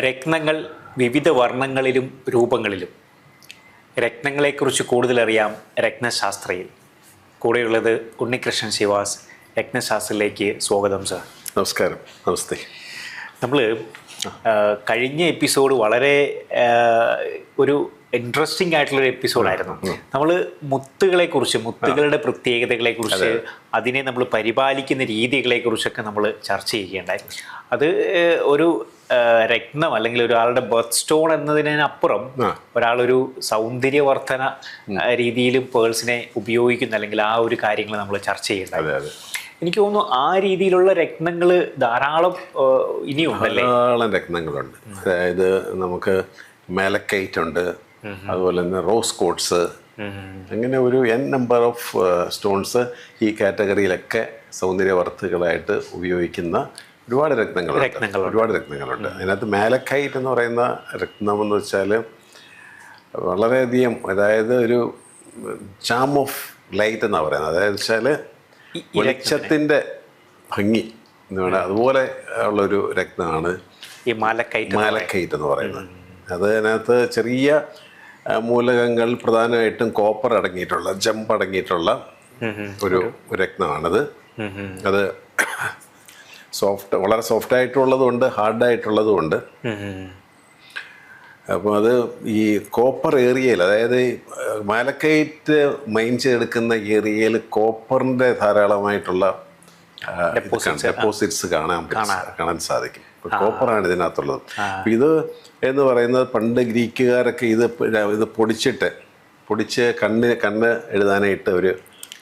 രത്നങ്ങൾ വിവിധ വർണ്ണങ്ങളിലും രൂപങ്ങളിലും. രത്നങ്ങളെക്കുറിച്ച് കൂടുതലറിയാം രത്നശാസ്ത്രയിൽ. കൂടെയുള്ളത് ഉണ്ണികൃഷ്ണൻ ശിവാസ്. രത്നശാസ്ത്രയിലേക്ക് സ്വാഗതം സർ. നമസ്കാരം. നമസ്തേ. നമ്മൾ കഴിഞ്ഞ എപ്പിസോഡ് വളരെ ഒരു ഇൻട്രസ്റ്റിംഗ് ആയിട്ടുള്ളൊരു എപ്പിസോഡായിരുന്നു. നമ്മൾ മുത്തുകളെക്കുറിച്ച്, മുത്തുകളുടെ പ്രത്യേകതകളെക്കുറിച്ച്, അതിനെ നമ്മൾ പരിപാലിക്കുന്ന രീതികളെക്കുറിച്ചൊക്കെ നമ്മൾ ചർച്ച ചെയ്യുകയുണ്ടായി. അത് ഒരു രത്നം അല്ലെങ്കിൽ ഒരാളുടെ ബർത്ത് സ്റ്റോൺ എന്നതിനപ്പുറം ഒരാളൊരു സൗന്ദര്യവർദ്ധന രീതിയിലും പേഴ്സിനെ ഉപയോഗിക്കുന്ന അല്ലെങ്കിൽ ആ ഒരു കാര്യങ്ങൾ നമ്മൾ ചർച്ച ചെയ്യുന്നുണ്ടായി. എനിക്ക് തോന്നുന്നു ആ രീതിയിലുള്ള രത്നങ്ങൾ ധാരാളം ഇനിയുണ്ടല്ലേ? ധാരാളം രത്നങ്ങളുണ്ട്. അതായത് നമുക്ക് മാലക്കൈറ്റ് ഉണ്ട്, അതുപോലെ തന്നെ റോസ് കോട്ട്സ്, അങ്ങനെ ഒരു നമ്പർ ഓഫ് സ്റ്റോൺസ് ഈ കാറ്റഗറിയിലൊക്കെ സൗന്ദര്യവർദ്ധകളായിട്ട് ഉപയോഗിക്കുന്ന ഒരുപാട് രത്നങ്ങളുണ്ട്. അതിനകത്ത് മാലക്കൈറ്റ് എന്ന് പറയുന്ന രത്നം എന്ന് വെച്ചാൽ വളരെയധികം, അതായത് ഒരു ചാം ഓഫ് ലൈറ്റ് എന്നാണ് പറയുന്നത്. അതായത് വെച്ചാൽ വെളിച്ചത്തിൻ്റെ ഭംഗി എന്ന് പറയുന്നത് അതുപോലെ ഉള്ളൊരു രത്നമാണ് ഈ മാലക്കൈറ്റ് എന്ന് പറയുന്നത്. അതിനകത്ത് ചെറിയ മൂലകങ്ങൾ, പ്രധാനമായിട്ടും കോപ്പർ അടങ്ങിയിട്ടുള്ള, ജമ്പ് അടങ്ങിയിട്ടുള്ള ഒരു രത്നമാണത്. അത് വളരെ സോഫ്റ്റ് ആയിട്ടുള്ളതുണ്ട്, ഹാർഡായിട്ടുള്ളതുമുണ്ട്. അപ്പോൾ അത് ഈ കോപ്പർ ഏരിയയിൽ, അതായത് മാലക്കൈറ്റ് മൈൻ ചെയ്തെടുക്കുന്ന ഏരിയയിൽ കോപ്പറിൻ്റെ ധാരാളമായിട്ടുള്ള ഡെപ്പോസിറ്റ്സ് കാണാൻ സാധിക്കും. കോപ്പറാണ് ഇതിനകത്തുള്ളത്. അപ്പം ഇത് എന്ന് പറയുന്നത് പണ്ട് ഗ്രീക്കുകാരൊക്കെ ഇത് പൊടിച്ച് കണ്ണ് എഴുതാനായിട്ട് അവർ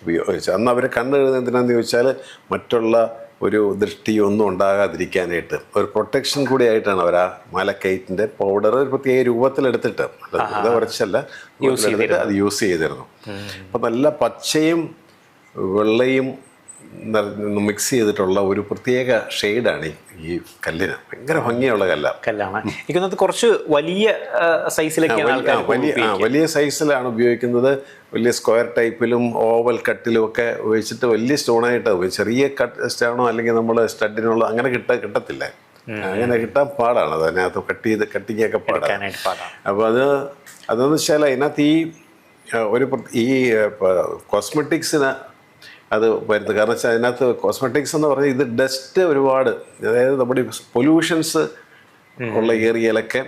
ഉപയോഗിച്ചു. അന്ന് അവർ കണ്ണ് എഴുതുന്നത് എന്തിനാന്ന് ചോദിച്ചാൽ മറ്റുള്ള ഒരു ദൃഷ്ടിയൊന്നും ഉണ്ടാകാതിരിക്കാനായിട്ട് ഒരു പ്രൊട്ടക്ഷൻ കൂടി ആയിട്ടാണ് അവർ ആ മാലക്കൈറ്റിൻ്റെ പൗഡർ ഒരു പ്രത്യേക രൂപത്തിലെടുത്തിട്ട്, അത് കുറച്ചല്ല, അത് യൂസ് ചെയ്തിരുന്നു. അപ്പം നല്ല പച്ചയും വെള്ളയും മിക്സ് ചെയ്തിട്ടുള്ള ഒരു പ്രത്യേക ഷെയ്ഡാണ് ഈ കല്ലിന്. ഭയങ്കര ഭംഗിയുള്ള കല്ലാണ്. എനിക്ക് കുറച്ച് വലിയ സൈസിലൊക്കെയാണ്, വലിയ സൈസിലാണ് ഉപയോഗിക്കുന്നത്. വലിയ സ്ക്വയർ ടൈപ്പിലും ഓവൽ കട്ടിലും ഒക്കെ ഉപയോഗിച്ചിട്ട് വലിയ സ്റ്റോണായിട്ട് ചെറിയ സ്റ്റോണോ അല്ലെങ്കിൽ നമ്മൾ സ്റ്റഡിനുള്ള അങ്ങനെ കിട്ടത്തില്ല. അങ്ങനെ കിട്ടാൻ പാടാണ്. അത് അതിനകത്ത് കട്ടിങ്ങൊക്കെ പാടാണ്. അപ്പോൾ അതെന്ന് വെച്ചാൽ അതിനകത്ത് ഈ കോസ്മെറ്റിക്സിന് അത് വരുന്നത്. കാരണം വെച്ചാൽ അതിനകത്ത് കോസ്മെറ്റിക്സ് എന്ന് പറഞ്ഞാൽ ഇത് ഡസ്റ്റ് ഒരുപാട്, അതായത് നമ്മുടെ പൊല്യൂഷൻസ് ഉള്ള ഏരിയയിലൊക്കെ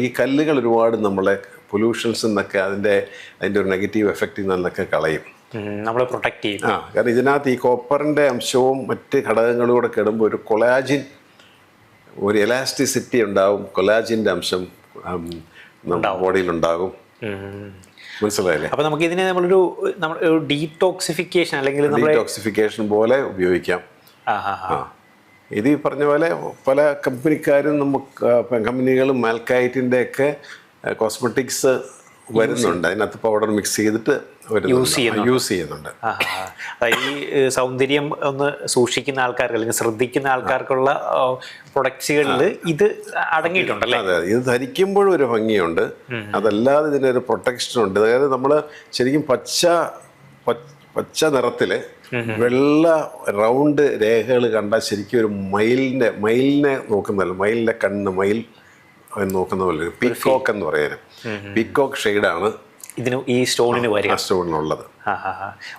ഈ കല്ലുകൾ ഒരുപാട് നമ്മളെ പൊല്യൂഷൻസ് എന്നൊക്കെ അതിൻ്റെ ഒരു നെഗറ്റീവ് എഫക്റ്റിൽ നിന്നൊക്കെ കളയും, നമ്മളെ പ്രൊട്ടക്റ്റ് ചെയ്യും. കാരണം ഇതിനകത്ത് ഈ കോപ്പറിൻ്റെ അംശവും മറ്റ് ഘടകങ്ങളും കൂടെ കിടുമ്പോൾ ഒരു കൊളാജിൻ, ഒരു എലാസ്റ്റിസിറ്റി ഉണ്ടാവും. കൊളാജിൻ്റെ അംശം നമ്മുടെ ബോഡിയിലുണ്ടാകും. മനസ്സിലായില്ലേ? അപ്പോൾ നമുക്ക് ഇതിനെ നമ്മളൊരു ഡീടോക്സിഫിക്കേഷൻ അല്ലെങ്കിൽ ഡീടോക്സിഫിക്കേഷൻ പോലെ ഉപയോഗിക്കാം. ഇത് ഈ പറഞ്ഞ പോലെ പല കമ്പനിക്കാരും കമ്പനികളും മാലക്കൈറ്റിൻ്റെ ഒക്കെ കോസ്മെറ്റിക്സ് വരുന്നുണ്ട്. അതിനകത്ത് പൗഡർ മിക്സ് ചെയ്തിട്ട് യൂസ് ചെയ്യുന്നുണ്ട്. ഈ സൗന്ദര്യം ഒന്ന് സൂക്ഷിക്കുന്ന ആൾക്കാർക്ക് അല്ലെങ്കിൽ ശ്രദ്ധിക്കുന്ന ആൾക്കാർക്കുള്ള പ്രൊഡക്ട്സുകളിൽ ഇത് അടങ്ങിയിട്ടുണ്ടല്ലേ? അതെ, ഇത് ധരിക്കുമ്പോഴും ഒരു ഭംഗിയുണ്ട്, അതല്ലാതെ ഇതിനൊരു പ്രൊട്ടക്ഷൻ ഉണ്ട്. അതായത് നമ്മൾ ശരിക്കും പച്ച നിറത്തിൽ വെള്ള റൗണ്ട് രേഖകൾ കണ്ടാൽ ശരിക്കും ഒരു മയിലിനെ നോക്കുന്നതല്ല, മയിലിൻ്റെ കണ്ണ്, മയിൽ നോക്കുന്ന പോലെ പീക്കോക്ക് എന്ന് പറയുന്നത്. പീക്കോക്ക് ഷെയ്ഡാണ് ഇതിന് ഈ സ്റ്റോണിനുള്ളത്.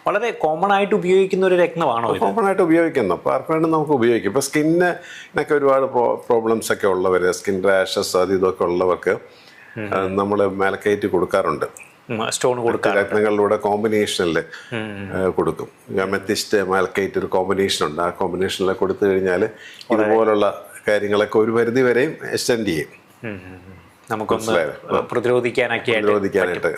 വളരെ കോമൺ ആയിട്ട് ഉപയോഗിക്കുന്ന ഒരു രത്നമാണോ? കോമൺ ആയിട്ട് ഉപയോഗിക്കുന്നു. അപ്പോൾ ആർക്ക് വേണം നമുക്ക് ഉപയോഗിക്കും. ഇപ്പോൾ സ്കിന്നിനൊക്കെ ഒരുപാട് പ്രോബ്ലംസ് ഒക്കെ ഉള്ളവർ, സ്കിൻ റാഷസ് അത് ഇതൊക്കെ ഉള്ളവർക്ക് നമ്മൾ മാലക്കൈറ്റ് കൊടുക്കാറുണ്ട്. സ്റ്റോൺ കൊടുക്കാം, രത്നങ്ങളിലൂടെ കോമ്പിനേഷനിൽ കൊടുക്കും. മെത്തിസ്റ്റ് മാലക്കൈറ്റ് ഒരു കോമ്പിനേഷൻ ഉണ്ട്. ആ കോമ്പിനേഷനിൽ കൊടുത്തു കഴിഞ്ഞാൽ ഇതുപോലുള്ള കാര്യങ്ങളൊക്കെ ഒരു പരിധി വരെയും എക്സ്റ്റെൻഡ് ചെയ്യും, നമുക്കൊന്ന് പ്രതിരോധിക്കാനായിട്ട്.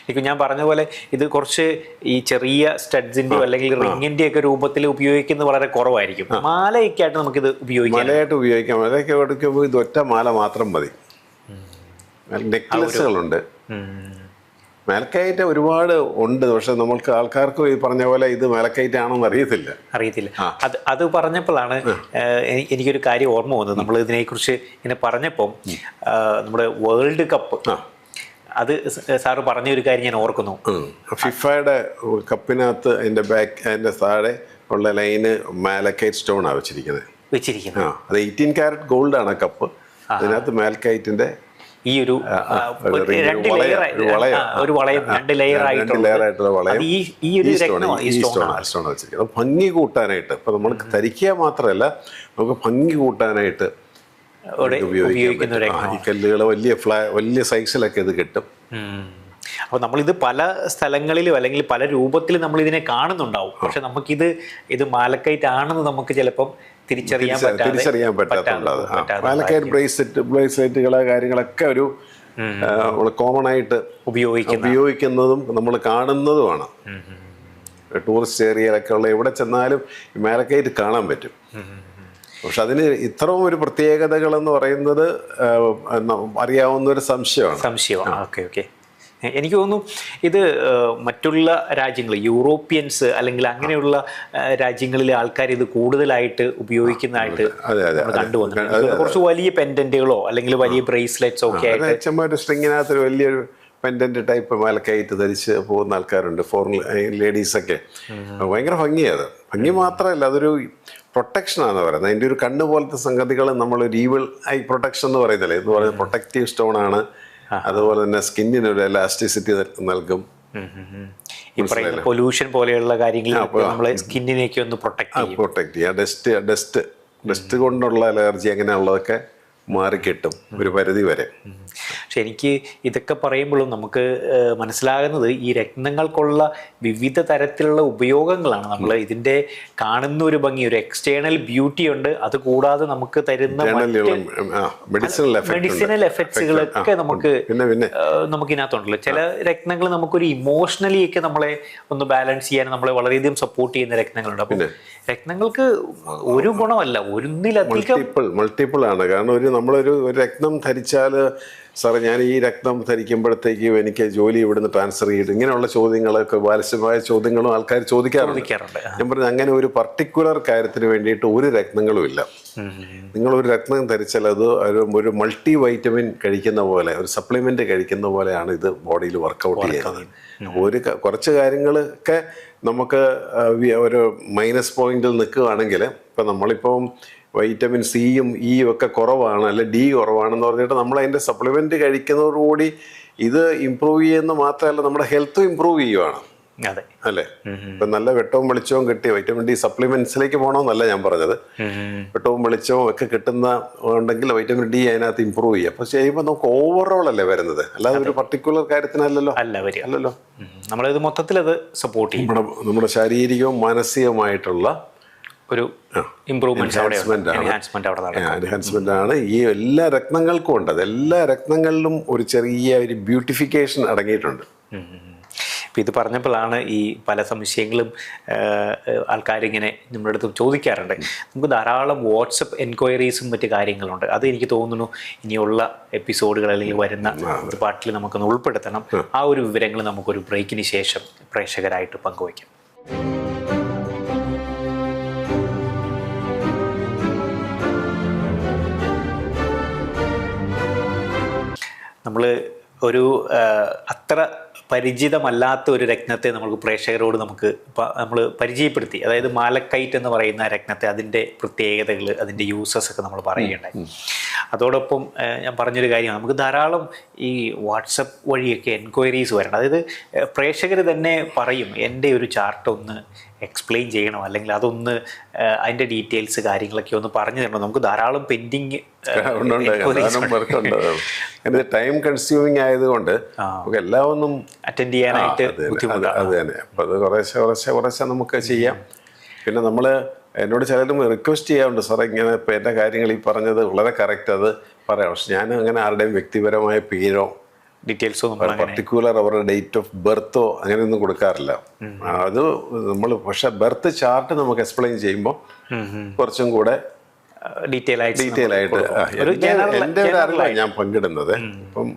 എനിക്ക് ഞാൻ പറഞ്ഞ പോലെ ഇത് കുറച്ച് ഈ ചെറിയ സ്റ്റഡ്സിൻ്റെയോ അല്ലെങ്കിൽ റിങ്ങിൻ്റെ ഒക്കെ രൂപത്തിൽ ഉപയോഗിക്കുന്നത് വളരെ കുറവായിരിക്കും. മാലയൊക്കെ ആയിട്ട് നമുക്കിത് ഉപയോഗിക്കാം. മലയൊക്കെ എടുക്കുമ്പോൾ ഇത് ഒറ്റ മാല മാത്രം മതി. നെക്ലസുകളുണ്ട്. മാലക്കൈറ്റ് ഒരുപാട് ഉണ്ട്, പക്ഷെ നമ്മൾക്ക് ആൾക്കാർക്ക് ഈ പറഞ്ഞ പോലെ ഇത് മാലക്കൈറ്റ് ആണെന്ന് അറിയത്തില്ല. അത് പറഞ്ഞപ്പോഴാണ് എനിക്കൊരു കാര്യം ഓർമ്മ വന്നത്. നമ്മൾ ഇതിനെക്കുറിച്ച് ഇങ്ങനെ പറഞ്ഞപ്പം നമ്മുടെ വേൾഡ് കപ്പ്, അത് സാറ് പറഞ്ഞൊരു കാര്യം ഞാൻ ഓർക്കുന്നു. ഫിഫയുടെ കപ്പിനകത്ത് അതിൻ്റെ താഴെ ഉള്ള ലൈന് മാലക്കൈറ്റ് സ്റ്റോണാണ് വെച്ചിരിക്കുന്നത്. അത് 18 കാരറ്റ് ഗോൾഡാണ് കപ്പ്. അതിനകത്ത് മാൽക്കൈറ്റിന്റെ ഈ ഒരു രണ്ട് ലെയർ ഒരു വളയം 2 ലെയർ ആയിട്ടുള്ള വളയം ഈ ഒരു സ്റ്റോൺ വെച്ചിരിക്കുന്നത് ഭംഗി കൂട്ടാനായിട്ട്. ഇപ്പൊ നമ്മൾ ധരിക്കുക മാത്രമല്ല, നമുക്ക് ഭംഗി കൂട്ടാനായിട്ട് ഉപയോഗിക്കാൻ പറ്റും. ഈ കല്ലുകൾ വലിയ സൈസിലൊക്കെ ഇത് കിട്ടും. അപ്പോൾ നമ്മളിത് പല സ്ഥലങ്ങളിലും അല്ലെങ്കിൽ പല രൂപത്തിലും നമ്മൾ ഇതിനെ കാണുന്നുണ്ടാവും. പക്ഷെ നമുക്കിത് മാലക്കൈറ്റ് ആണെന്ന് നമുക്ക് ചിലപ്പം തിരിച്ചറിയാൻ പറ്റാത്തുള്ളത്. മാലക്കൈറ്റ് ബ്രേസ്ലെറ്റുകള് കാര്യങ്ങളൊക്കെ ഒരു കോമൺ ആയിട്ട് ഉപയോഗിക്കുന്നതും നമ്മൾ കാണുന്നതുമാണ്. ടൂറിസ്റ്റ് ഏരിയയിലൊക്കെ ഉള്ള എവിടെ ചെന്നാലും മാലക്കൈറ്റ് കാണാൻ പറ്റും. പക്ഷെ അതിന് ഇത്രയും ഒരു പ്രത്യേകതകൾ എന്ന് പറയുന്നത് അറിയാവുന്ന ഒരു സംശയമാണ്. ഓക്കെ. എനിക്ക് തോന്നുന്നു ഇത് മറ്റുള്ള രാജ്യങ്ങൾ, യൂറോപ്യൻസ് അല്ലെങ്കിൽ അങ്ങനെയുള്ള രാജ്യങ്ങളിലെ ആൾക്കാർ ഇത് കൂടുതലായിട്ട് ഉപയോഗിക്കുന്നതായിട്ട് കണ്ടുവന്നു. കുറച്ച് വലിയ പെൻഡന്റുകളോ അല്ലെങ്കിൽ വലിയ ബ്രേസ്ലെറ്റ്സോ ഒക്കെ ആയിട്ട് ഒരു സ്ട്രിങ്ങിനകത്ത് ഒരു വലിയൊരു പെൻഡന്റ് ടൈപ്പ് മാലക്കൈറ്റ് ധരിച്ച് പോകുന്ന ആൾക്കാരുണ്ട്, ഫോറിൻ ലേഡീസൊക്കെ. ഭയങ്കര ഭംഗിയത്. ഭംഗി മാത്രമല്ല, അതൊരു പ്രൊട്ടക്ഷനാണെന്ന് പറയുന്നത്. അതിൻ്റെ ഒരു കണ്ണ് പോലത്തെ സംഗതികൾ നമ്മളൊരു ഈവിൾ ഐ പ്രൊട്ടക്ഷൻ എന്ന് പറയുന്നില്ലേ, എന്ന് പറയുന്നത് പ്രൊട്ടക്റ്റീവ് സ്റ്റോൺ ആണ്. അതുപോലെ തന്നെ സ്കിന്നിന് ഒരു എലാസ്റ്റിസിറ്റി നൽകും. പൊല്യൂഷൻ പോലെയുള്ള കാര്യങ്ങൾ നമ്മളെ സ്കിന്നിനെയൊക്കെ ഒന്ന് പ്രൊട്ടക്ട് ചെയ്യാം. ഡസ്റ്റ് കൊണ്ടുള്ള അലർജി അങ്ങനെയുള്ളതൊക്കെ മാറിക്കിട്ടും ഒരു പരിധി വരെ. പക്ഷെ എനിക്ക് ഇതൊക്കെ പറയുമ്പോഴും നമുക്ക് മനസ്സിലാകുന്നത് ഈ രത്നങ്ങൾക്കുള്ള വിവിധ തരത്തിലുള്ള ഉപയോഗങ്ങളാണ്. നമ്മൾ ഇതിൻ്റെ കാണുന്ന ഒരു ഭംഗി, ഒരു എക്സ്റ്റേണൽ ബ്യൂട്ടി ഉണ്ട്. അത് കൂടാതെ നമുക്ക് തരുന്ന മെഡിസിനൽ എഫക്ട്സുകളൊക്കെ നമുക്കിതിനകത്തുണ്ടല്ലോ. ചില രത്നങ്ങൾ നമുക്കൊരു ഇമോഷണലി ഒക്കെ നമ്മളെ ഒന്ന് ബാലൻസ് ചെയ്യാൻ നമ്മളെ വളരെയധികം സപ്പോർട്ട് ചെയ്യുന്ന രത്നങ്ങളുണ്ട്. അപ്പം രത്നങ്ങൾക്ക് ഒരു ഗുണമല്ല, ഒന്നിലധികം മൾട്ടിപ്പിൾ ആണ്. കാരണം നമ്മളൊരു രത്നം ധരിച്ചാൽ സാറേ ഞാൻ ഈ രത്നം ധരിക്കുമ്പോഴത്തേക്കും എനിക്ക് ജോലി ഇവിടുന്ന് ട്രാൻസ്ഫർ ചെയ്തിട്ട് ഇങ്ങനെയുള്ള ചോദ്യങ്ങളൊക്കെ ബാലിശമായ ചോദ്യങ്ങളും ആൾക്കാർ ചോദിക്കാറുണ്ട്. ഞാൻ പറഞ്ഞു അങ്ങനെ ഒരു പർട്ടിക്കുലർ കാര്യത്തിന് വേണ്ടിയിട്ട് ഒരു രത്നങ്ങളും ഇല്ല. നിങ്ങളൊരു രത്നം ധരിച്ചാൽ അത് ഒരു മൾട്ടി വൈറ്റമിൻ കഴിക്കുന്ന പോലെ, ഒരു സപ്ലിമെന്റ് കഴിക്കുന്ന പോലെയാണ് ഇത് ബോഡിയിൽ വർക്കൗട്ട് ചെയ്യുന്നത്. കുറച്ച് കാര്യങ്ങളൊക്കെ നമുക്ക് ഒരു മൈനസ് പോയിന്റിൽ നിൽക്കുകയാണെങ്കിൽ, ഇപ്പം നമ്മളിപ്പം വൈറ്റമിൻ സിയും ഇയും ഒക്കെ കുറവാണ്, അല്ലെ ഡി കുറവാണെന്ന് പറഞ്ഞിട്ട് നമ്മൾ അതിൻ്റെ സപ്ലിമെന്റ് കഴിക്കുന്നതോടുകൂടി ഇത് ഇമ്പ്രൂവ് ചെയ്യുന്ന മാത്രമല്ല നമ്മുടെ ഹെൽത്തും ഇമ്പ്രൂവ് ചെയ്യുവാണ്. അല്ലേ? ഇപ്പം നല്ല വെട്ടവും വെളിച്ചവും കിട്ടി വൈറ്റമിൻ ഡി സപ്ലിമെന്റ്സിലേക്ക് പോകണമെന്നല്ല ഞാൻ പറഞ്ഞത്. വെട്ടവും വെളിച്ചവും ഒക്കെ കിട്ടുന്ന ഉണ്ടെങ്കിൽ വൈറ്റമിൻ ഡി അതിനകത്ത് ഇമ്പ്രൂവ് ചെയ്യും. അപ്പോൾ ചെയ്യുമ്പോൾ നമുക്ക് ഓവറോൾ അല്ലേ വരുന്നത്, അല്ലാതെ ഒരു പർട്ടിക്കുലർ കാര്യത്തിനല്ലല്ലോ. അല്ലല്ലോ, നമ്മളിത് മൊത്തത്തിൽ അത് സപ്പോർട്ട് ചെയ്യും. നമ്മുടെ ശാരീരികവും മാനസികവുമായിട്ടുള്ള ഒരു എൻഹാൻസ്മെന്റ് ആണ് ഈ എല്ലാ രത്നങ്ങൾക്കും ഉണ്ട്. അത് എല്ലാ രത്നങ്ങളിലും ഒരു ചെറിയ ഒരു ബ്യൂട്ടിഫിക്കേഷൻ അടങ്ങിയിട്ടുണ്ട്. ഇപ്പം ഇത് പറഞ്ഞപ്പോഴാണ് ഈ പല സംശയങ്ങളും ആൾക്കാരിങ്ങനെ നമ്മുടെ അടുത്ത് ചോദിക്കാറുണ്ട്. നമുക്ക് ധാരാളം വാട്സപ്പ് എൻക്വയറീസും മറ്റു കാര്യങ്ങളുണ്ട്. അത് എനിക്ക് തോന്നുന്നു ഇനിയുള്ള എപ്പിസോഡുകൾ അല്ലെങ്കിൽ വരുന്ന ഒരു പാട്ടിൽ നമുക്കൊന്ന് ഉൾപ്പെടുത്തണം. ആ ഒരു വിവരങ്ങൾ നമുക്കൊരു ബ്രേക്കിന് ശേഷം പ്രേക്ഷകരായിട്ട് പങ്കുവയ്ക്കാം. നമ്മൾ ഒരു അത്ര പരിചിതമല്ലാത്ത ഒരു രത്നത്തെ നമുക്ക് പ്രേക്ഷകരോട് നമ്മൾ പരിചയപ്പെടുത്തി. അതായത് മാലക്കൈറ്റ് എന്ന് പറയുന്ന രത്നത്തെ, അതിൻ്റെ പ്രത്യേകതകൾ, അതിൻ്റെ യൂസസ് ഒക്കെ നമ്മൾ പറയുകയുണ്ടായി. അതോടൊപ്പം ഞാൻ പറഞ്ഞൊരു കാര്യമാണ്, നമുക്ക് ധാരാളം ഈ വാട്സപ്പ് വഴിയൊക്കെ എൻക്വയറീസ് വരണം. അതായത് പ്രേക്ഷകർ തന്നെ പറയും എൻ്റെ ഒരു ചാർട്ട് ഒന്ന് എക്സ്പ്ലെയിൻ ചെയ്യണം, അല്ലെങ്കിൽ അതൊന്ന് അതിൻ്റെ ഡീറ്റെയിൽസ് കാര്യങ്ങളൊക്കെ ഒന്ന് പറഞ്ഞു തരണം. നമുക്ക് ധാരാളം പെൻഡിങ് ടൈം കൺസ്യൂമിങ് ആയതുകൊണ്ട് എല്ലാം ഒന്നും അറ്റൻഡ് ചെയ്യാനായിട്ട് അത് തന്നെ. അപ്പം അത് കുറേശ്ശെ നമുക്ക് ചെയ്യാം. പിന്നെ നമ്മൾ എന്നോട് ചിലരും റിക്വസ്റ്റ് ചെയ്യാറുണ്ട്, സാറേ ഇങ്ങനെ ഇപ്പം എൻ്റെ കാര്യങ്ങൾ ഈ പറഞ്ഞത് വളരെ കറക്റ്റ്, അത് പറയാം. പക്ഷെ ഞാൻ അങ്ങനെ ആരുടെയും വ്യക്തിപരമായ പേരോ ഡീറ്റെയിൽസോ പർട്ടിക്കുലർ അവരുടെ ഡേറ്റ് ഓഫ് ബർത്തോ അങ്ങനെയൊന്നും കൊടുക്കാറില്ല. അത് നമ്മൾ പക്ഷെ ബർത്ത് ചാർട്ട് നമുക്ക് എക്സ്പ്ലെയിൻ ചെയ്യുമ്പോൾ കുറച്ചും കൂടെ ഡീറ്റെയിൽ ആയിട്ട് എൻ്റെ ഒരു അറിവാണ് ഞാൻ പങ്കിടുന്നത്. ഇപ്പം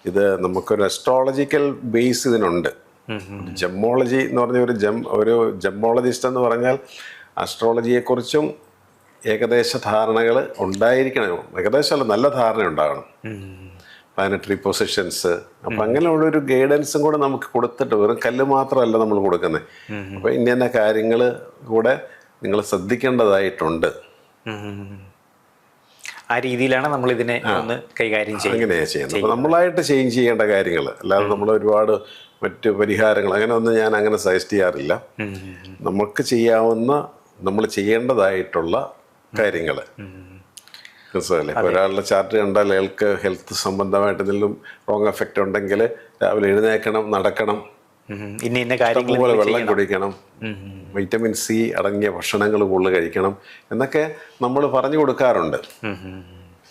ഇത് നമുക്കൊരു അസ്ട്രോളജിക്കൽ ബേസ് ഇതിനുണ്ട്. ജമ്മോളജി എന്ന് പറഞ്ഞ ഒരു ജമ്മോളജിസ്റ്റ് എന്ന് പറഞ്ഞാൽ അസ്ട്രോളജിയെക്കുറിച്ചും ഏകദേശ ധാരണകൾ ഉണ്ടായിരിക്കണം. ഏകദേശമല്ല, നല്ല ധാരണ ഉണ്ടാകണം. പ്ലാനറ്ററി പൊസിഷൻസ്, അപ്പം അങ്ങനെയുള്ളൊരു ഗൈഡൻസും കൂടെ നമുക്ക് കൊടുത്തിട്ട്, വെറും കല്ല് മാത്രമല്ല നമ്മൾ കൊടുക്കുന്നത്. അപ്പം ഇന്ന കാര്യങ്ങൾ കൂടെ നിങ്ങൾ ശ്രദ്ധിക്കേണ്ടതായിട്ടുണ്ട്. ആ രീതിയിലാണ് നമ്മൾ ഇതിനെ ഒന്ന് കൈകാര്യം ചെയ്യുന്നത്. അങ്ങനെയാണ് ചെയ്യുന്നത്. അപ്പോൾ നമ്മളായിട്ട് ചേഞ്ച് ചെയ്യേണ്ട കാര്യങ്ങൾ, അല്ലാതെ നമ്മൾ ഒരുപാട് മറ്റ് പരിഹാരങ്ങൾ അങ്ങനെ ഒന്നും ഞാൻ അങ്ങനെ സജസ്റ്റ് ചെയ്യാറില്ല. നമുക്ക് ചെയ്യാവുന്ന, നമ്മൾ ചെയ്യേണ്ടതായിട്ടുള്ള കാര്യങ്ങൾ. മനസ്സിലല്ലേ? ഒരാളുടെ ചാർട്ട് കണ്ടാൽ അയാൾക്ക് ഹെൽത്ത് സംബന്ധമായിട്ട് എന്തെങ്കിലും റോങ് എഫക്റ്റ് ഉണ്ടെങ്കിൽ രാവിലെ എഴുന്നേക്കണം, നടക്കണം, ഇന്ന കാര്യങ്ങൾ പോലെ വെള്ളം കുടിക്കണം, വൈറ്റമിൻ സി അടങ്ങിയ ഭക്ഷണങ്ങൾ കൂടുതൽ കഴിക്കണം എന്നൊക്കെ നമ്മൾ പറഞ്ഞു കൊടുക്കാറുണ്ട്.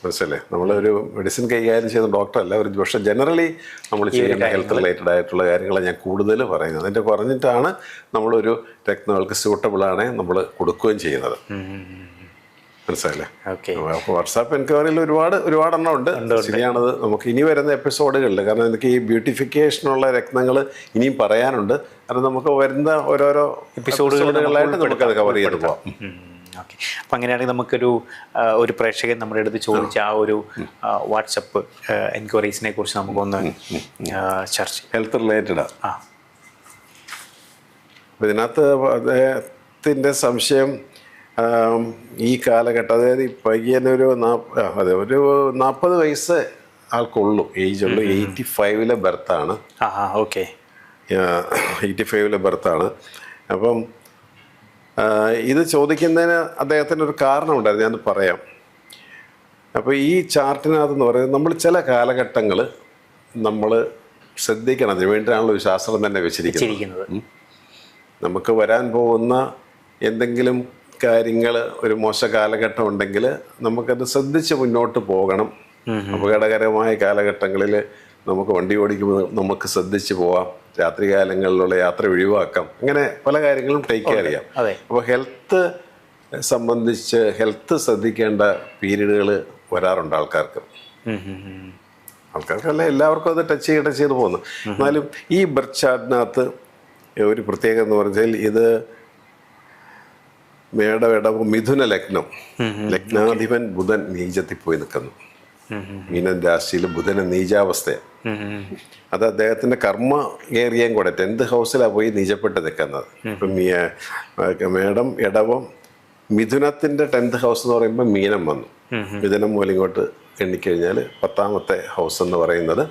മനസ്സിലല്ലേ? നമ്മളൊരു മെഡിസിൻ കൈകാര്യം ചെയ്യുന്ന ഡോക്ടറല്ല, ഒരു പക്ഷേ ജനറലി നമ്മൾ ചെയ്യുന്ന ഹെൽത്ത് റിലേറ്റഡ് ആയിട്ടുള്ള കാര്യങ്ങളാണ് ഞാൻ കൂടുതൽ പറയുന്നത്. അതിൻ്റെ പറഞ്ഞിട്ടാണ് നമ്മളൊരു രക്തങ്ങൾക്ക് സ്യൂട്ടബിളാണ് നമ്മൾ കൊടുക്കുകയും ചെയ്യുന്നത്. മനസ്സിലല്ലേ? അപ്പോൾ വാട്സാപ്പ് എൻക്വയറിയിൽ ഒരുപാടെണ്ണം ഉണ്ട്. ശരിയാണത്. നമുക്ക് ഇനി വരുന്ന എപ്പിസോഡുകളിൽ, കാരണം എനിക്ക് ഈ ബ്യൂട്ടിഫിക്കേഷനുള്ള രത്നങ്ങൾ ഇനിയും പറയാനുണ്ട്. കാരണം നമുക്ക് വരുന്ന ഓരോരോ എപ്പിസോഡുകളായിട്ട് നമുക്കത് കവർ ചെയ്ത് പോവാം. ഓക്കെ. അപ്പം അങ്ങനെയാണെങ്കിൽ ഒരു പ്രേക്ഷകൻ നമ്മുടെ അടുത്ത് ചോദിച്ച ആ ഒരു വാട്സപ്പ് എൻക്വയറീസിനെ കുറിച്ച് നമുക്കൊന്ന് ചർച്ച ചെയ്യാം. ഹെൽത്ത് റിലേറ്റഡാ. ഇതിനകത്ത് അദ്ദേഹത്തിൻ്റെ സംശയം, ഈ കാലഘട്ടം, അതായത് ഈ പയ്യനൊരു ഒരു 40 വയസ്സ് ആൾക്കുള്ളൂ, ഏജുള്ളൂ. 85 ബർത്താണ്. ഓക്കെ. 85 ബർത്താണ്. അപ്പം ഇത് ചോദിക്കുന്നതിന് അദ്ദേഹത്തിന് ഒരു കാരണമുണ്ടായിരുന്നു, ഞാൻ പറയാം. അപ്പോൾ ഈ ചാർട്ടിനകത്തെന്ന് പറയുന്നത് നമ്മൾ ചില കാലഘട്ടങ്ങൾ നമ്മൾ ശ്രദ്ധിക്കണം. അതിന് വേണ്ടിയാണല്ലോ ഒരു ശാസ്ത്രം തന്നെ വെച്ചിരിക്കുന്നത്. നമുക്ക് വരാൻ പോകുന്ന എന്തെങ്കിലും കാര്യങ്ങൾ, ഒരു മോശ കാലഘട്ടം ഉണ്ടെങ്കിൽ നമുക്കത് ശ്രദ്ധിച്ച് മുന്നോട്ട് പോകണം. അപകടകരമായ കാലഘട്ടങ്ങളിൽ നമുക്ക് വണ്ടി ഓടിക്കുമ്പോൾ നമുക്ക് ശ്രദ്ധിച്ച് പോവാം. രാത്രികാലങ്ങളിലുള്ള യാത്ര ഒഴിവാക്കാം. അങ്ങനെ പല കാര്യങ്ങളും ടേക്ക് കെയർ ചെയ്യാം. അപ്പോൾ ഹെൽത്ത് സംബന്ധിച്ച് ഹെൽത്ത് ശ്രദ്ധിക്കേണ്ട പീരീഡുകൾ വരാറുണ്ട് ആൾക്കാർക്കല്ല, എല്ലാവർക്കും അത് ടച്ച് ചെയ്ത് പോകുന്നു. എന്നാലും ഈ ബർത്ത് ചാർട്ടിനകത്ത് ഒരു പ്രത്യേകത എന്ന് പറഞ്ഞാൽ, ഇത് മേടം മിഥുന ലഗ്നം, ലഗ്നാധിപൻ ബുധൻ നീചത്തിൽ പോയി നിൽക്കുന്നു. മീനൻ രാശിയിൽ ബുധന് നീചാവസ്ഥയാണ്. അത് അദ്ദേഹത്തിന്റെ കർമ്മ ഏരിയയും കൂടെ 10th ഹൗസിലാണ് പോയി നീചപ്പെട്ട് നിൽക്കുന്നത്. ഇപ്പം മേടം, ഇടവം, മിഥുനത്തിന്റെ 10th ഹൗസ് എന്ന് പറയുമ്പോൾ മീനം വന്നു. മിഥുനം മൂലം ഇങ്ങോട്ട് എണ്ണിക്കഴിഞ്ഞാൽ 10ാമത്തെ ഹൗസ് എന്ന് പറയുന്നത്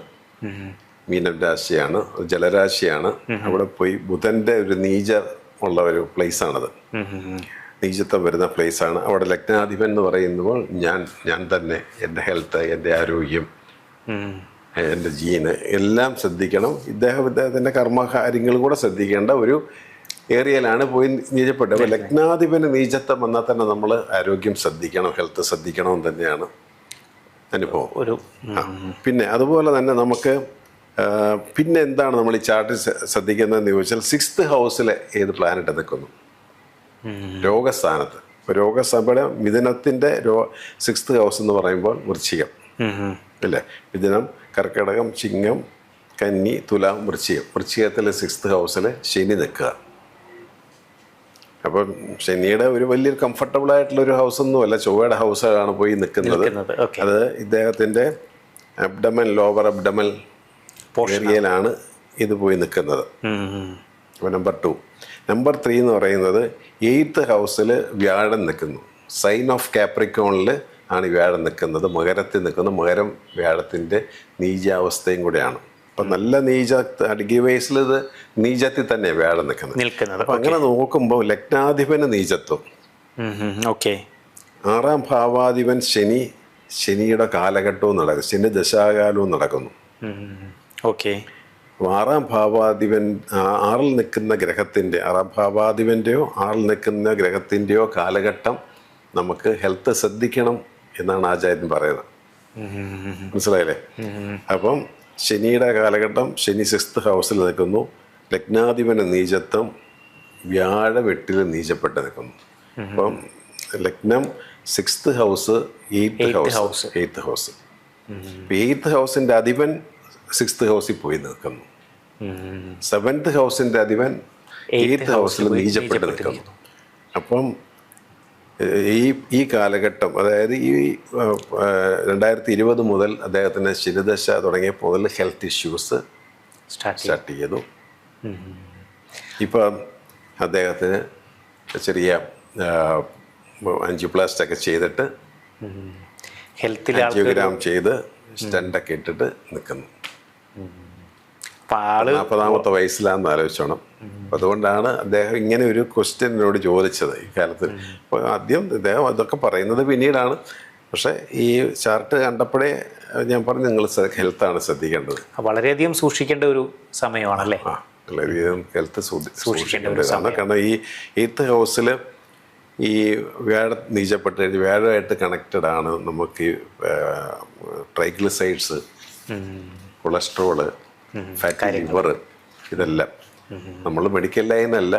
മീനം രാശിയാണ്, ജലരാശിയാണ്. അവിടെ പോയി ബുധന്റെ ഒരു നീച ഉള്ള ഒരു പ്ലേസ് ആണത്, നീചത്വം വരുന്ന പ്ലേസാണ്. അവിടെ ലഗ്നാധിപൻ എന്ന് പറയുമ്പോൾ ഞാൻ തന്നെ എൻ്റെ ഹെൽത്ത്, എൻ്റെ ആരോഗ്യം, എൻ്റെ ജീന് എല്ലാം ശ്രദ്ധിക്കണം. ഇദ്ദേഹത്തിൻ്റെ കർമ്മകാര്യങ്ങൾ കൂടെ ശ്രദ്ധിക്കേണ്ട ഒരു ഏരിയയിലാണ് പോയി നീചപ്പെട്ടത്. അപ്പോൾ ലഗ്നാധിപന് നീചത്വം വന്നാൽ തന്നെ നമ്മൾ ആരോഗ്യം ശ്രദ്ധിക്കണം, ഹെൽത്ത് ശ്രദ്ധിക്കണമെന്ന് തന്നെയാണ് അനുഭവം. പിന്നെ അതുപോലെ തന്നെ നമുക്ക് പിന്നെ എന്താണ് നമ്മൾ ഈ ചാർട്ടിൽ ശ്രദ്ധിക്കുന്നതെന്ന് ചോദിച്ചാൽ, 6th ഹൗസിൽ ഏത് പ്ലാനറ്റ് നിൽക്കുന്നു? രോഗസ്ഥാനത്ത്. ഇപ്പോൾ രോഗസ്ഥാനം മിഥുനത്തിൻ്റെ 6th ഹൗസ് എന്ന് പറയുമ്പോൾ വൃശ്ചികം അല്ലേ? മിഥുനം, കർക്കിടകം, ചിങ്ങം, കന്നി, തുലാം, വൃശ്ചികത്തിലെ 6th ഹൗസിൽ ശനി നിൽക്കുക. അപ്പം ശനിയുടെ ഒരു വലിയൊരു കംഫർട്ടബിൾ ആയിട്ടുള്ളൊരു ഹൗസൊന്നുമല്ല, ചൊവ്വയുടെ ഹൗസാണ് പോയി നിൽക്കുന്നത്. അത് ഇദ്ദേഹത്തിൻ്റെ അബ്ഡമൻ, ലോവർ അബ്ഡമൻ ഏരിയയിലാണ് ഇത് പോയി നിൽക്കുന്നത്. അപ്പോൾ നമ്പർ 2. നമ്പർ 3 എന്ന് പറയുന്നത് 8th ഹൗസിൽ വ്യാഴം നിൽക്കുന്നു. സൈൻ ഓഫ് കാപ്രിക്കോണിൽ ആണ് വ്യാഴം നിൽക്കുന്നത്, മകരത്തിൽ നിൽക്കുന്നു. മകരം വ്യാഴത്തിൻ്റെ നീചാവസ്ഥയും കൂടെയാണ്. അപ്പം നല്ല ഡിഗ്രി വയസ്സിൽ ഇത് നീചത്തിൽ തന്നെ വ്യാഴം നിൽക്കുന്നത്. അപ്പം അങ്ങനെ നോക്കുമ്പോൾ ലഗ്നാധിപന് നീചത്വം, 6ാം ഭാവാധിപൻ ശനിയുടെ കാലഘട്ടവും നടക്കും, ശനി ദശാകാലവും നടക്കുന്നു. 6ാം ഭാവാധിപൻ 6ൽ നിൽക്കുന്ന ഗ്രഹത്തിൻ്റെ, 6ാം ഭാവാധിപൻ്റെയോ 6ൽ നിൽക്കുന്ന ഗ്രഹത്തിൻ്റെയോ കാലഘട്ടം നമുക്ക് ഹെൽത്ത് ശ്രദ്ധിക്കണം എന്നാണ് ആചാര്യൻ പറയുന്നത്. മനസ്സിലായില്ലേ? അപ്പം ശനിയുടെ കാലഘട്ടം, ശനി 6th ഹൗസിൽ നിൽക്കുന്നു, ലഗ്നാധിപന് നീചത്വം, വ്യാഴം 8ൽ നീചപ്പെട്ട് നിൽക്കുന്നു. അപ്പം ലഗ്നം 6th house, 8th house. 8th ഹൗസിൻ്റെ അധിപൻ 6th ഹൗസിൽ പോയി നിൽക്കുന്നു. 7th ഹൗസിൻ്റെ അധിപൻ 8th ഹൗസിൽ നീചപ്പെട്ട് നിൽക്കുന്നു. അപ്പം ഈ കാലഘട്ടം, അതായത് ഈ 2020 മുതൽ അദ്ദേഹത്തിന് ശനിദശ തുടങ്ങിയപ്പോൾ മുതൽ ഹെൽത്ത് ഇഷ്യൂസ് സ്റ്റാർട്ട് ചെയ്തു. ഇപ്പം അദ്ദേഹത്തിന് ചെറിയ ആൻജിയോപ്ലാസ്റ്റ് ഒക്കെ ചെയ്തിട്ട് ഹെൽത്തിലെ ആൻജിയോഗ്രാം ചെയ്ത് സ്റ്റണ്ടൊക്കെ ഇട്ടിട്ട് നിൽക്കുന്നു. അപ്പൊ ആള് 40ാമത്തെ വയസ്സിലാണെന്ന് ആലോചിച്ചോണം. അപ്പം അതുകൊണ്ടാണ് അദ്ദേഹം ഇങ്ങനെ ഒരു ക്വസ്റ്റ്യൻ എന്നോട് ചോദിച്ചത് ഈ കാലത്ത്. അപ്പോൾ ആദ്യം അദ്ദേഹം അതൊക്കെ പറയുന്നത് പിന്നീടാണ്. പക്ഷേ ഈ ചാർട്ട് കണ്ടപ്പോഴേ ഞാൻ പറഞ്ഞു നിങ്ങൾ ഹെൽത്താണ് ശ്രദ്ധിക്കേണ്ടത്. വളരെയധികം സൂക്ഷിക്കേണ്ട ഒരു സമയമാണല്ലേ? വളരെയധികം ഹെൽത്ത് സൂക്ഷിക്കേണ്ടതാണ്. കാരണം ഈ 8th ഹൗസിൽ ഈ വ്യാഴം നീചപ്പെട്ട് കഴിഞ്ഞ് വ്യാഴമായിട്ട് കണക്റ്റഡ് ആണ് നമുക്ക് ഈ ട്രൈഗ്ലിസൈഡ്സ്, കൊളസ്ട്രോള്, ഫാറ്റി ലിവർ, ഇതെല്ലാം. നമ്മൾ മെഡിക്കൽ ലൈനല്ല,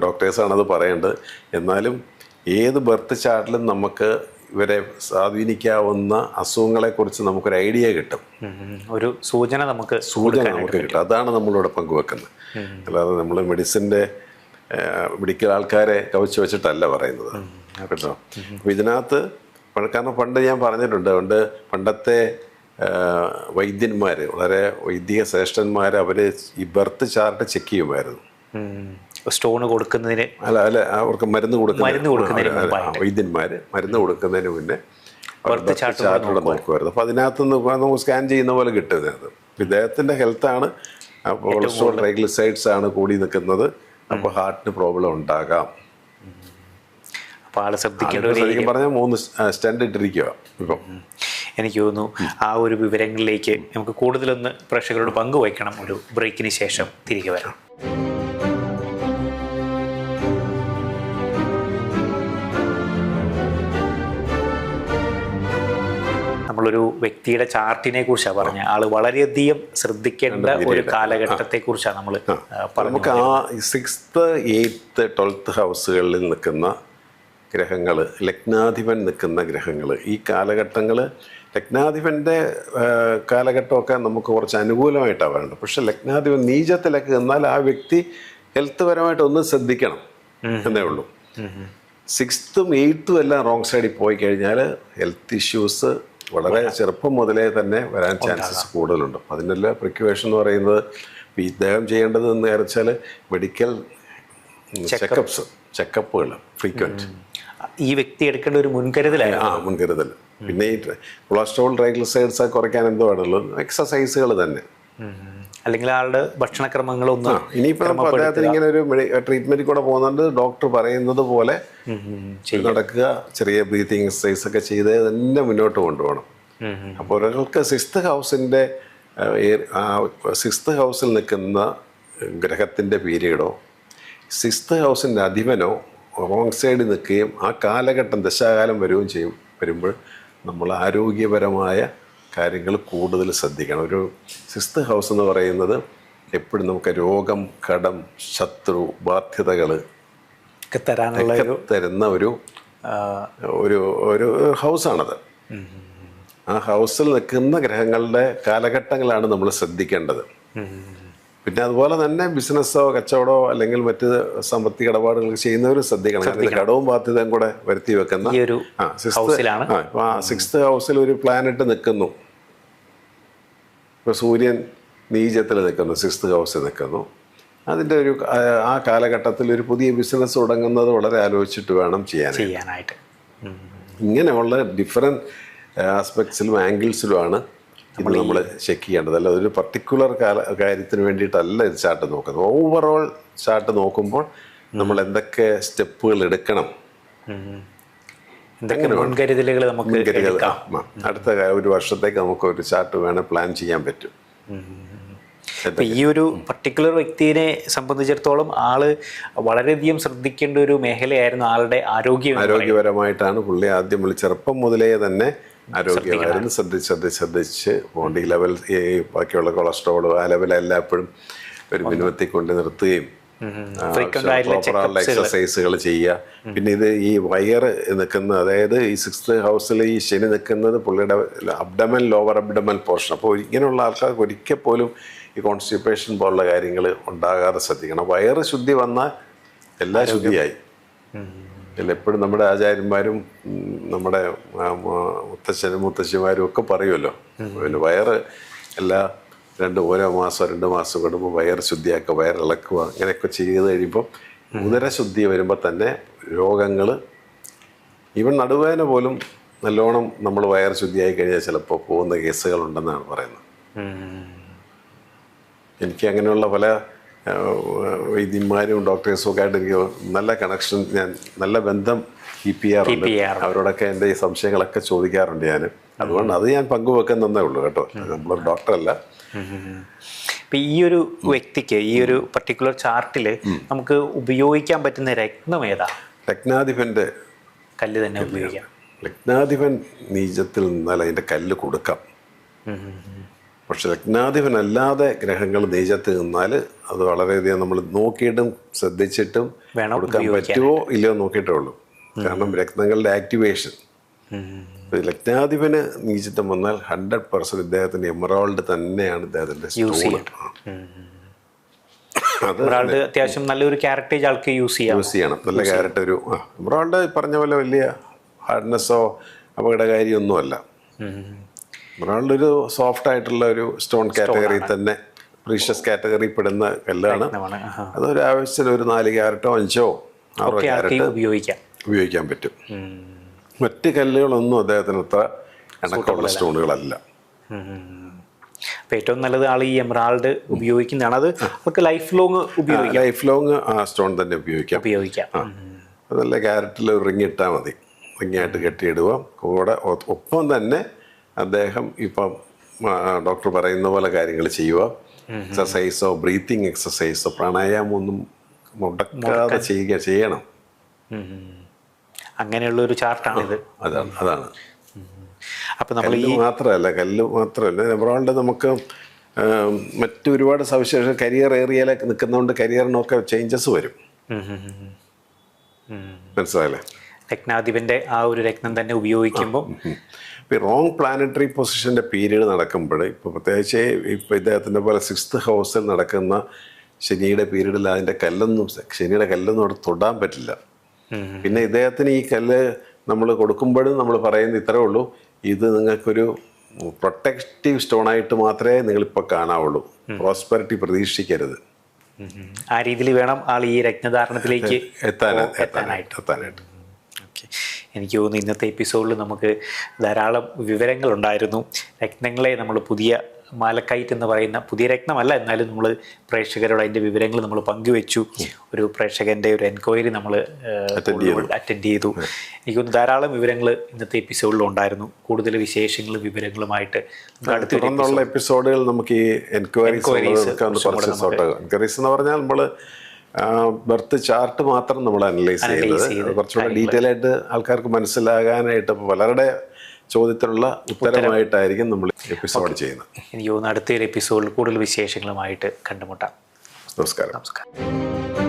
ഡോക്ടേഴ്സാണത് പറയേണ്ടത്. എന്നാലും ഏത് ബർത്ത് ചാർട്ടിലും നമുക്ക് ഇവരെ സ്വാധീനിക്കാവുന്ന അസുഖങ്ങളെക്കുറിച്ച് നമുക്കൊരു ഐഡിയ കിട്ടും, ഒരു സൂചന നമുക്ക് കിട്ടും. അതാണ് നമ്മളിവിടെ പങ്കുവെക്കുന്നത്. അല്ലാതെ നമ്മൾ മെഡിക്കൽ ആൾക്കാരെ കവച്ച് വെച്ചിട്ടല്ല പറയുന്നത് കേട്ടോ. അപ്പോൾ ഇതിനകത്ത് കാരണം പണ്ട് ഞാൻ പറഞ്ഞിട്ടുണ്ട്, പണ്ടത്തെ വൈദ്യന്മാർ, വളരെ വൈദിക ശ്രേഷ്ഠന്മാർ, അവർ ഈ ബർത്ത് ചാർട്ട് ചെക്ക് ചെയ്യുമായിരുന്നു. സ്റ്റോൺ കൊടുക്കുന്നതിന് അല്ല അവർക്ക് മരുന്ന് കൊടുക്കുന്നതിന് വൈദ്യന്മാർ മരുന്ന് കൊടുക്കുന്നതിന് മുന്നേ ബർത്ത് ചാർട്ടിലൂടെ നോക്കുമായിരുന്നു. അപ്പോൾ അതിനകത്ത് നമുക്ക് സ്കാൻ ചെയ്യുന്ന പോലെ കിട്ടുന്നത്. ഇദ്ദേഹത്തിൻ്റെ ഹെൽത്താണ്. അപ്പോൾ കൊളസ്ട്രോൾ, ട്രൈഗ്ലിസൈഡ്സ് ആണ് കൂടി നിൽക്കുന്നത്. അപ്പോൾ ഹാർട്ടിന് പ്രോബ്ലം ഉണ്ടാകാം. അപ്പോൾ ആള് ശ്രദ്ധിക്കേണ്ട പറഞ്ഞാൽ 3 സ്റ്റണ്ട് ഇട്ടിരിക്കുക. ഇപ്പം എനിക്ക് തോന്നുന്നു ആ ഒരു വിവരങ്ങളിലേക്ക് നമുക്ക് കൂടുതലൊന്ന് പ്രേക്ഷകരോട് പങ്കുവയ്ക്കണം. ഒരു ബ്രേക്കിന് ശേഷം തിരികെ വരാം. നമ്മളൊരു വ്യക്തിയുടെ ചാർട്ടിനെ കുറിച്ചാണ് പറഞ്ഞത്. ആള് വളരെയധികം ശ്രദ്ധിക്കേണ്ട ഒരു കാലഘട്ടത്തെ കുറിച്ചാണ് നമ്മൾ നമുക്ക് ആ 6th, 8th, 12th ഹൗസുകളിൽ നിൽക്കുന്ന ഗ്രഹങ്ങൾ, ലഗ്നാധിപൻ നിൽക്കുന്ന ഗ്രഹങ്ങൾ, ഈ കാലഘട്ടങ്ങൾ, ലഗ്നാധിപൻ്റെ കാലഘട്ടമൊക്കെ നമുക്ക് കുറച്ച് അനുകൂലമായിട്ടാണ് വേണ്ടത്. പക്ഷെ ലഗ്നാധിപൻ നീചത്തിലൊക്കെ നിന്നാൽ ആ വ്യക്തി ഹെൽത്ത് പരമായിട്ട് ഒന്ന് ശ്രദ്ധിക്കണം എന്നേ ഉള്ളൂ. 6th, 8th എല്ലാം റോങ് സൈഡിൽ പോയി കഴിഞ്ഞാൽ ഹെൽത്ത് ഇഷ്യൂസ് വളരെ ചെറുപ്പം മുതലേ തന്നെ വരാൻ ചാൻസസ് കൂടുതലുണ്ട്. അതിനുള്ള പ്രിക്വേഷൻ എന്ന് പറയുന്നത് ഇദ്ദേഹം ചെയ്യേണ്ടത് എന്ന് വെച്ചാൽ മെഡിക്കൽ ചെക്കപ്പുകൾ ഫ്രീക്വൻറ്റ് ഈ വ്യക്തി എടുക്കേണ്ട ഒരു മുൻകരുതലായിരുന്നു. മുൻകരുതൽ. പിന്നെ ഈ കൊളസ്ട്രോൾ, ട്രൈഗ്ലിസൈഡ്സ് കുറയ്ക്കാൻ എന്തോ ആണല്ലോ, എക്സസൈസുകൾ തന്നെ. അല്ലെങ്കിൽ ആളുടെ ഭക്ഷണക്രമങ്ങളൊന്നും ഇനിയിപ്പോൾ അദ്ദേഹത്തിന് ഇങ്ങനെ ഒരു ട്രീറ്റ്മെൻറ്റിൽ കൂടെ പോകുന്നുണ്ട്. ഡോക്ടർ പറയുന്നത് പോലെ നടക്കുക, ചെറിയ ബ്രീത്തിങ് എക്സസൈസ് ഒക്കെ ചെയ്ത് തന്നെ മുന്നോട്ട് കൊണ്ടുപോകണം. അപ്പോൾ ഒരാൾക്ക് 6th ഹൗസിൻ്റെ 6th ഹൗസിൽ നിൽക്കുന്ന ഗ്രഹത്തിൻ്റെ പീരീഡോ 6th ഹൗസിൻ്റെ അധിപനോ റോങ് സൈഡിൽ നിൽക്കുകയും ആ കാലഘട്ടം ദശാകാലം വരുമ്പോൾ നമ്മൾ ആരോഗ്യപരമായ കാര്യങ്ങൾ കൂടുതൽ ശ്രദ്ധിക്കണം. ഒരു 6th ഹൗസ് എന്ന് പറയുന്നത് എപ്പോഴും നമുക്ക് രോഗം, കടം, ശത്രു, ബാധ്യതകൾ തരുന്ന ഒരു ഹൗസാണത്. ആ ഹൗസിൽ നിൽക്കുന്ന ഗ്രഹങ്ങളുടെ കാലഘട്ടങ്ങളാണ് നമ്മൾ ശ്രദ്ധിക്കേണ്ടത്. പിന്നെ അതുപോലെ തന്നെ ബിസിനസ്സോ കച്ചവടമോ അല്ലെങ്കിൽ മറ്റ് സാമ്പത്തിക ഇടപാടുകൾ ചെയ്യുന്നവരും ശ്രദ്ധിക്കണം. കടവും ബാധ്യതയും കൂടെ വരുത്തി വെക്കുന്ന 6th ഹൗസിൽ ഒരു പ്ലാനറ്റ് നിൽക്കുന്നു. ഇപ്പോൾ സൂര്യൻ നീചത്തിൽ നിൽക്കുന്നു, 6th ഹൗസിൽ നിൽക്കുന്നു. അതിൻ്റെ ആ കാലഘട്ടത്തിൽ ഒരു പുതിയ ബിസിനസ് തുടങ്ങുന്നത് വളരെ ആലോചിച്ചിട്ട് വേണം ചെയ്യാനായിട്ട്. ഇങ്ങനെയുള്ള ഡിഫറെൻറ്റ് ആസ്പെക്ട്സിലും ആംഗിൾസിലുമാണ് ഇത് നമ്മൾ ചെക്ക് ചെയ്യേണ്ടത്. അല്ല ഒരു പർട്ടിക്കുലർ കാര്യത്തിന് വേണ്ടിയിട്ടല്ല ഇത് ചാർട്ട് നോക്കുന്നത്. ഓവറോൾ ചാർട്ട് നോക്കുമ്പോൾ നമ്മൾ എന്തൊക്കെ സ്റ്റെപ്പുകൾ എടുക്കണം, മുൻകരുതലുകൾ നമുക്ക് അടുത്ത ഒരു വർഷത്തേക്ക് നമുക്ക് ഒരു ചാർട്ട് വേണം പ്ലാൻ ചെയ്യാൻ പറ്റും. ഈ ഒരു പർട്ടിക്കുലർ വ്യക്തിയെ സംബന്ധിച്ചിടത്തോളം ആള് വളരെയധികം ശ്രദ്ധിക്കേണ്ട ഒരു മേഖലയായിരുന്നു ആളുടെ ആരോഗ്യപരമായിട്ടാണ് പുള്ളി ആദ്യം ചെറുപ്പം മുതലേ തന്നെ ആരോഗ്യമായിരുന്നു ശ്രദ്ധിച്ച് ബോഡി ലെവൽ, ബാക്കിയുള്ള കൊളസ്ട്രോൾ ആ ലെവലെല്ലാം എപ്പോഴും ഒരു മിനിമത്തിൽ കൊണ്ട് നിർത്തുകയും പ്രോപ്പറായുള്ള എക്സസൈസുകൾ ചെയ്യുക. പിന്നെ ഇത് ഈ വയറ് നിൽക്കുന്ന, അതായത് ഈ 6th ഹൗസിൽ ഈ ശനി നിൽക്കുന്നത് പുള്ളിയുടെ അബ്ഡമൻ, ലോവർ അബ്ഡമൻ പോർഷൻ. അപ്പോൾ ഇങ്ങനെയുള്ള ആൾക്കാർക്ക് ഒരിക്കൽ പോലും ഈ കോൺസ്റ്റിപ്പേഷൻ പോലുള്ള കാര്യങ്ങൾ ഉണ്ടാകാതെ ശ്രദ്ധിക്കണം. വയറ് ശുദ്ധി വന്നാൽ എല്ലാം ശുദ്ധിയായി. എപ്പോഴും നമ്മുടെ ആചാര്യന്മാരും നമ്മുടെ മുത്തച്ഛനും മുത്തശ്ശിമാരും ഒക്കെ പറയുമല്ലോ, പിന്നെ വയറ് ഓരോ മാസം 2 മാസം കൂടുമ്പോൾ വയറ് ശുദ്ധിയാക്കുക, വയറിളക്കുക, അങ്ങനെയൊക്കെ ചെയ്ത് കഴിയുമ്പോൾ ഉദരശുദ്ധി വരുമ്പോൾ തന്നെ രോഗങ്ങൾ, ഈവൻ നടുവേദന പോലും നല്ലോണം നമ്മൾ വയർ ശുദ്ധിയായി കഴിഞ്ഞാൽ ചിലപ്പോൾ പോകുന്ന കേസുകളുണ്ടെന്നാണ് പറയുന്നത്. എനിക്ക് അങ്ങനെയുള്ള പല വൈദ്യന്മാരും ഡോക്ടേഴ്സും ഒക്കെ ആയിട്ട് എനിക്ക് നല്ല കണക്ഷൻ, ഞാൻ നല്ല ബന്ധം കീപ്പ് ചെയ്യാറുണ്ട്. അവരോടൊക്കെ എൻ്റെ ഈ സംശയങ്ങളൊക്കെ ചോദിക്കാറുണ്ട് ഞാൻ. അതുകൊണ്ട് അത് ഞാൻ പങ്കുവെക്കുന്നതേ ഉള്ളൂ കേട്ടോ, നമ്മളൊരു ഡോക്ടറല്ല. ഇപ്പം ഈ ഒരു വ്യക്തിക്ക് ഈ ഒരു പർട്ടിക്കുലർ ചാർട്ടിൽ നമുക്ക് ഉപയോഗിക്കാൻ പറ്റുന്ന രത്നം ഏതാ? ലഗ്നാധിപൻ്റെ കല്ല് തന്നെ ഉപയോഗിക്കാം. ലഗ്നാധിപൻ നീചത്തിൽ നിന്നാൽ അതിൻ്റെ കല്ല് കൊടുക്കാം. പക്ഷെ ലഗ്നാധിപൻ അല്ലാതെ ഗ്രഹങ്ങൾ നീചത്തിൽ നിന്നാൽ അത് വളരെയധികം നമ്മൾ നോക്കിയിട്ടും ശ്രദ്ധിച്ചിട്ടും കൊടുക്കാൻ പറ്റുമോ ഇല്ലയോ നോക്കിയിട്ടേ ഉള്ളൂ. കാരണം രത്നങ്ങളുടെ ആക്ടിവേഷൻ, ലഗ്നാധിപന് നീചിത്തം വന്നാൽ 100% ഇദ്ദേഹത്തിന്റെ എമറാൾഡ് തന്നെയാണ് ഇദ്ദേഹത്തിന്റെ സ്റ്റോൺ. അത് അത്യാവശ്യം നല്ലൊരു ക്യാരക്ടേജ് ആൾക്ക് യൂസ് ചെയ്യണം. നല്ല ക്യാരറ്റ്. ഒരു എമറാൾഡ് പറഞ്ഞ പോലെ വലിയ ഹാർഡ്നെസ്സോ അപകടകാരിയൊന്നുമല്ല. എമറാൾഡ് ഒരു സോഫ്റ്റ് ആയിട്ടുള്ള ഒരു സ്റ്റോൺ കാറ്റഗറി തന്നെ, പ്രീഷ്യസ് കാറ്റഗറി പെടുന്ന കല്ലാണ്. അതൊരു ആവശ്യത്തിന് ഒരു 4 ക്യാരറ്റോ 5 6 ക്യാരറ്റ് ഉപയോഗിക്കാൻ പറ്റും. മറ്റ് കല്ലുകളൊന്നും അദ്ദേഹത്തിന് അത്ര ഇണക്കമുള്ള സ്റ്റോണുകളല്ല. ഏറ്റവും നല്ലത് ആൾ ഈ എമറാൾഡ് ഉപയോഗിക്കുന്നതാണ്. അത് നമുക്ക് ലൈഫ് ലോങ് ആ സ്റ്റോൺ തന്നെ ഉപയോഗിക്കാം. അതല്ല, ക്യാരറ്റിൽ ഒരു റിങ് ഇട്ടാൽ മതി, റിങ്ങായിട്ട് കെട്ടിയിടുക. കൂടെ ഒപ്പം തന്നെ അദ്ദേഹം ഇപ്പം ഡോക്ടർ പറയുന്ന പോലെ കാര്യങ്ങൾ ചെയ്യുക. എക്സസൈസോ ബ്രീത്തിങ് എക്സസൈസോ പ്രാണായാമം ഒന്നും മുടക്കാതെ ചെയ്യണം. അങ്ങനെയുള്ള ഒരു ചാർട്ടാണിത്. അതാണ്. അപ്പം നമ്മൾ കല്ല് മാത്രമല്ല എമറാൾഡ് നമുക്ക് മറ്റു ഒരുപാട് സവിശേഷ കരിയർ ഏരിയയിലേക്ക് നിൽക്കുന്നതുകൊണ്ട് കരിയറിനൊക്കെ ചേഞ്ചസ് വരും. മനസ്സിലായല്ലേ? രത്നാധിപന്റെ ആ ഒരു രത്നം തന്നെ ഉപയോഗിക്കുമ്പോൾ റോങ് പ്ലാനറ്ററി പൊസിഷന്റെ പീരീഡ് നടക്കുമ്പോൾ, ഇപ്പോൾ പ്രത്യേകിച്ച് ഇപ്പോൾ ഇദ്ദേഹത്തിൻ്റെ പോലെ 6th ഹൗസിൽ നടക്കുന്ന ശനിയുടെ പീരീഡിൽ ശനിയുടെ കല്ലൊന്നും അവിടെ തൊടാൻ പറ്റില്ല. പിന്നെ ഇദ്ദേഹത്തിന് ഈ കല്ല് നമ്മൾ കൊടുക്കുമ്പോഴും നമ്മൾ പറയുന്നത് ഇത്രേ ഉള്ളൂ, ഇത് നിങ്ങൾക്കൊരു പ്രൊട്ടക്റ്റീവ് സ്റ്റോണായിട്ട് മാത്രമേ നിങ്ങളിപ്പോൾ കാണാവുള്ളൂ. പ്രോസ്പെറിറ്റി പ്രതീക്ഷിക്കരുത്. ആ രീതിയിൽ വേണം ആൾ ഈ രത്നധാരണത്തിലേക്ക് എത്താനായിട്ട്. എനിക്ക് തോന്നുന്നു ഇന്നത്തെ എപ്പിസോഡിൽ നമുക്ക് ധാരാളം വിവരങ്ങളുണ്ടായിരുന്നു. രത്നങ്ങളെ നമ്മൾ പുതിയ മാലക്കൈറ്റ് എന്ന് പറയുന്ന പുതിയ രത്നമല്ല, എന്നാലും നമ്മൾ പ്രേക്ഷകരോട് അതിൻ്റെ വിവരങ്ങൾ നമ്മൾ പങ്കുവെച്ചു. ഒരു പ്രേക്ഷകൻ്റെ ഒരു എൻക്വയറി നമ്മൾ അറ്റൻഡ് ചെയ്തു. എനിക്കൊന്ന് ധാരാളം വിവരങ്ങൾ ഇന്നത്തെ എപ്പിസോഡിൽ ഉണ്ടായിരുന്നു. കൂടുതൽ വിശേഷങ്ങളും വിവരങ്ങളുമായിട്ട് അടുത്തുള്ള എപ്പിസോഡുകൾ നമുക്ക് ഈ എൻക്വയറീസ് എന്ന് പറഞ്ഞാൽ നമ്മൾ ബർത്ത് ചാർട്ട് മാത്രം നമ്മൾ അനലൈസ് ചെയ്യുന്നത് കുറച്ചുകൂടെ ഡീറ്റെയിൽ ആയിട്ട് ആൾക്കാർക്ക് മനസ്സിലാകാനായിട്ട് പലരുടെ ചോദ്യത്തിനുള്ള ഉത്തരമായിട്ടായിരിക്കും നമ്മൾ എപ്പിസോഡ് ചെയ്യുന്നത്. എനിക്ക് തോന്നുന്നു അടുത്തൊരു എപ്പിസോഡിൽ കൂടുതൽ വിശേഷങ്ങളുമായിട്ട് കണ്ടുമുട്ടാം. നമസ്കാരം.